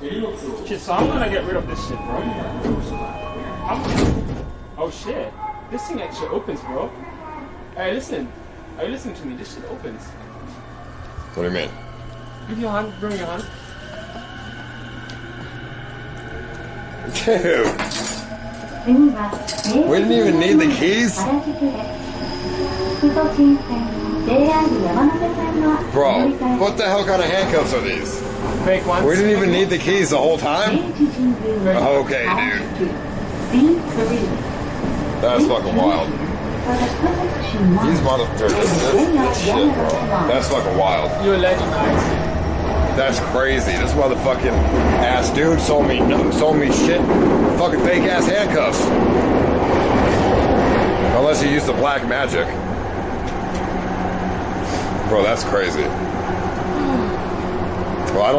Shit, so I'm gonna get rid of this shit, bro. Oh shit. This thing actually opens, bro. Hey, listen. Are you listening to me? This shit opens. What do you mean? Give your hand, bring your hand. Dude. We didn't even need the keys? Bro, what the hell kind of handcuffs are these? Fake ones. We didn't even need the keys the whole time? Okay, dude. That's fucking wild. These motherfuckers, this shit, bro. That's fucking wild. You're a legend, guys. That's crazy. This motherfucking ass dude sold me shit. Fucking fake ass handcuffs. Unless he used the black magic. Bro, that's crazy. Well, I don't